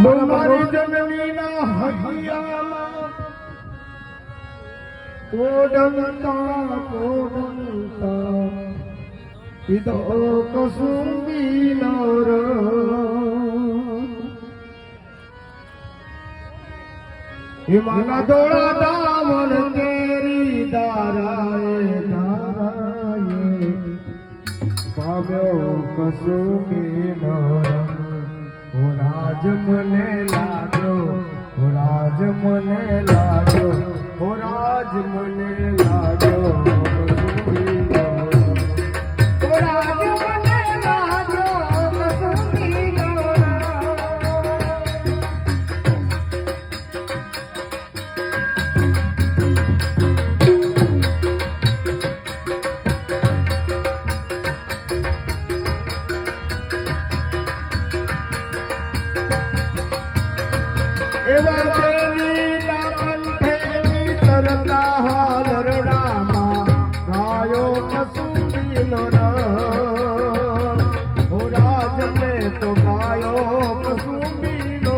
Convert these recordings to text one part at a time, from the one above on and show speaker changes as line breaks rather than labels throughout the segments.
મારી જનનીના હૈયામાં કોડંતા પીધો કસુંબીનો હિમાના દોડા દામન તેરી દારાએ પામ્યો કસુંબીનો રાજ મને લાગ્યો રાજ મને લાગ્યો રાજ મને લાગ્યો એવા તેની કંઠેની તરતા હાલરડામાં ગાયો કસુંબીનો હો રાજ ને તો ગાયો કસુંબીનો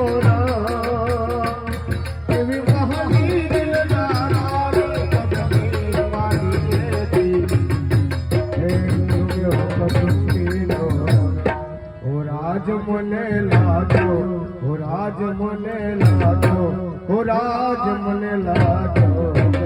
એવી કહાની દિલદારા કદમી મારી દેતી કસુંબીનો હો રાજ મને લાગ્યો રાજ મને લાગ્યો રાજ મને લાગ્યો